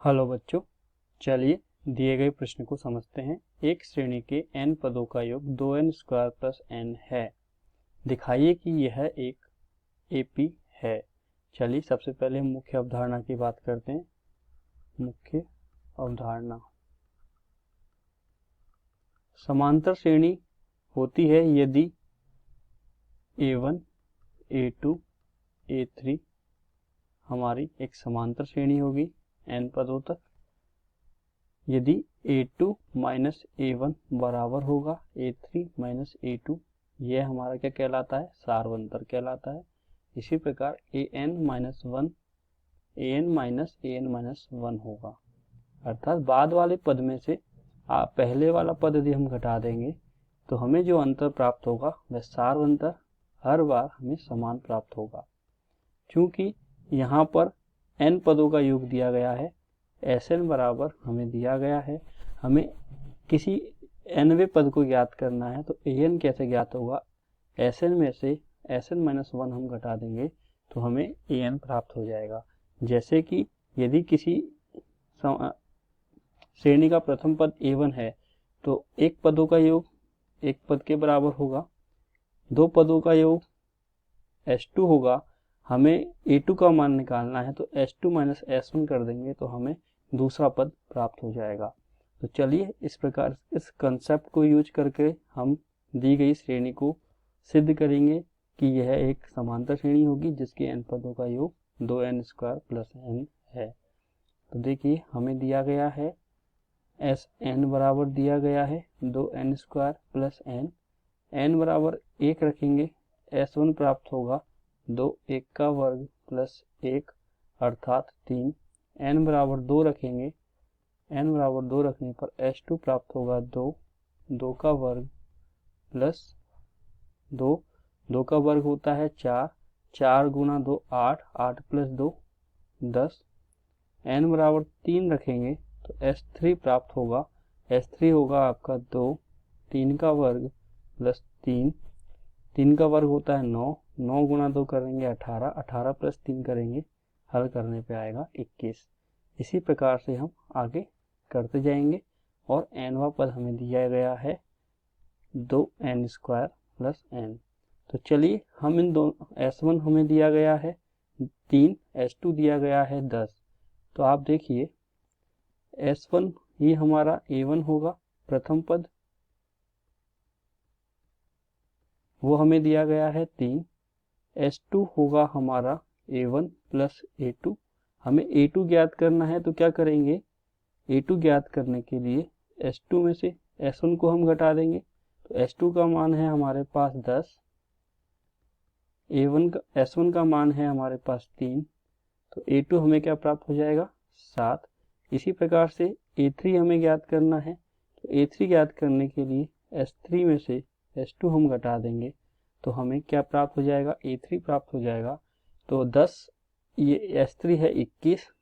Hello बच्चों, चलिए दिए गए प्रश्न को समझते हैं। एक श्रेणी के n पदों का योग 2n² प्लस n है। दिखाइए कि यह एक AP है। चलिए सबसे पहले हम मुख्य अवधारणा की बात करते हैं। मुख्य अवधारणा, समांतर श्रेणी होती है यदि A1, A2, A3 हमारी एक समांतर श्रेणी होगी n पदों तक। यदि A2 माइनस A1 बराबर होगा A3 माइनस A2, यह हमारा क्या कहलाता है? सार्वंतर कहलाता है। इसी प्रकार AN minus 1 AN minus AN minus 1 होगा, अर्थात बाद वाले पद में से पहले वाला पद यदि हम घटा देंगे तो हमें जो अंतर प्राप्त होगा वह सार्वंतर हर बार हमें समान प्राप्त होगा। क्योंकि यहाँ पर n पदों का योग दिया गया है, Sn बराबर हमें दिया गया है, हमें किसी nवें पद को ज्ञात करना है तो An कैसे ज्ञात होगा? Sn में से Sn माइनस 1 हम घटा देंगे तो हमें An प्राप्त हो जाएगा। जैसे कि यदि किसी श्रेणी का प्रथम पद A1 है तो एक पदों का योग एक पद के बराबर होगा, दो पदों का योग S2 होगा। हमें A2 का मान निकालना है तो S2 माइनस S1 कर देंगे तो हमें दूसरा पद प्राप्त हो जाएगा। तो चलिए इस प्रकार इस कंसेप्ट को यूज करके हम दी गई श्रेणी को सिद्ध करेंगे कि यह एक समांतर श्रेणी होगी जिसके n पदों का योग 2n² प्लस n है। तो देखिए हमें दिया गया है Sn बराबर दिया गया है 2n² प्लस n बराबर 1 रखेंगे, S1 प्राप्त होगा 2 1 का वर्ग प्लस 1 अर्थात 3। n बराबर 2 रखेंगे, n बराबर 2 रखने पर S2 प्राप्त होगा 2 2 का वर्ग प्लस 2 2 का वर्ग होता है 4 4 गुना 2 8 8 प्लस 2 10। n बराबर 3 रखेंगे तो S3 प्राप्त होगा, S3 होगा आपका 2 3 का वर्ग प्लस 3 3 का वर्ग होता है 9 9 गुना 2 करेंगे 18 18 प्लस 3 करेंगे, हल करने पे आएगा 21। इसी प्रकार से हम आगे करते जाएंगे और nवां पद हमें दिया गया है 2n² प्लस n। तो चलिए हम इन दोनों S1 हमें दिया गया है 3, S2 दिया गया है 10। तो आप देखिए S1 ही हमारा A1 होगा प्रथम पद, वो हमें दिया गया है 3। S2 होगा हमारा A1 प्लस A2। हमें A2 ज्ञात करना है तो क्या करेंगे? A2 ज्ञात करने के लिए S2 में से S1 को हम घटा देंगे तो S2 का मान है हमारे पास 10, S1 का मान है हमारे पास 3, तो A2 हमें क्या प्राप्त हो जाएगा? 7। इसी प्रकार से A3 हमें ज्ञात करना है तो A3 ज्ञात करने के लिए S3 में से S2 हम घटा देंगे तो हमें क्या प्राप्त हो जाएगा? A3 प्राप्त हो जाएगा। तो 10, ये S3 है 21,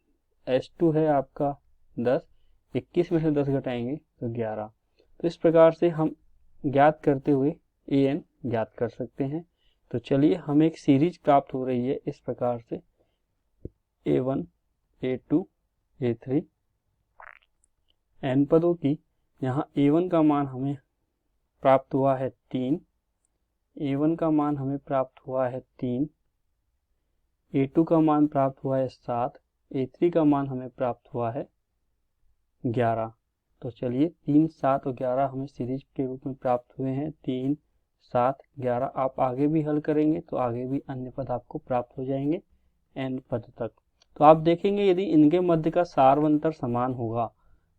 S2 है आपका 10, 21 में से 10 घटाएंगे तो 11। तो इस प्रकार से हम ज्ञात करते हुए An ज्ञात कर सकते हैं। तो चलिए हमें एक सीरीज प्राप्त हो रही है इस प्रकार से A1 A2 A3 n पदों की। यहाँ A1 का मान हमें प्राप्त हुआ है 3, A1 का मान हमें प्राप्त हुआ है 3, A2 का मान प्राप्त हुआ है 7, A3 का मान हमें प्राप्त हुआ है 11। तो चलिए 3 7 और 11 हमें सीरीज के रूप में प्राप्त हुए हैं। 3 7 11 आप आगे भी हल करेंगे तो आगे भी अन्य पद आपको प्राप्त हो जाएंगे n पद तक। तो आप देखेंगे यदि इनके मध्य का सार्वंतर समान होगा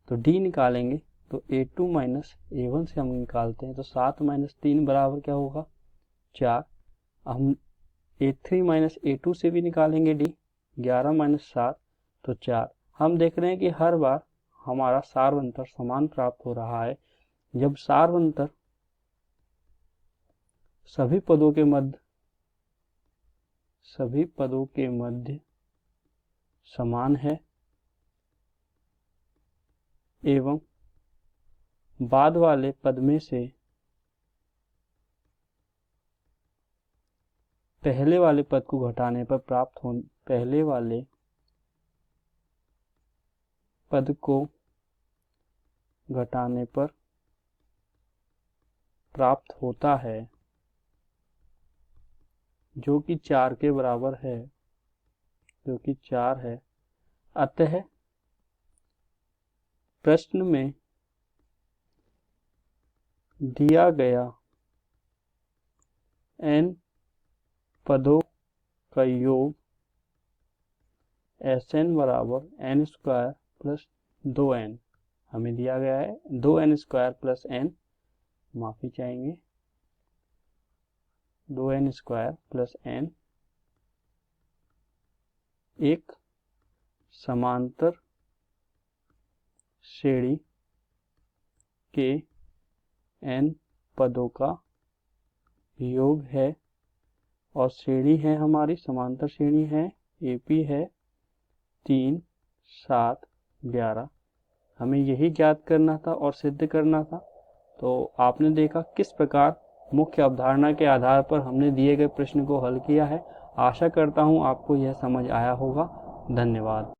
तो D निकालेंगे तो A2 माइनस A1 से हम निकालते हैं तो 7 माइनस 3 बराबर क्या होगा? 4। हम A3 माइनस A2 से भी निकालेंगे D, 11 माइनस 7 तो 4। हम देख रहे हैं कि हर बार हमारा सार्वंतर समान प्राप्त हो रहा है। जब सार्वंतर सभी पदों के मध्य समान है एवं बाद वाले पद में से पहले वाले पद को घटाने पर प्राप्त पद को घटाने पर प्राप्त होता है, जो कि 4 के बराबर है, जो कि 4 है। अतः प्रश्न में दिया गया n पदों का योग Sn बराबर n स्क्वायर प्लस 2n, हमें दिया गया है 2n स्क्वायर प्लस n, माफी चाहेंगे 2n स्क्वायर प्लस n, एक समांतर श्रेणी के n पदों का योग है, और श्रेणी है हमारी, समांतर श्रेणी है, AP है 3, 7, 11। हमें यही ज्ञात करना था और सिद्ध करना था। तो आपने देखा किस प्रकार मुख्य अवधारणा के आधार पर हमने दिए गए प्रश्न को हल किया है। आशा करता हूँ आपको यह समझ आया होगा। धन्यवाद।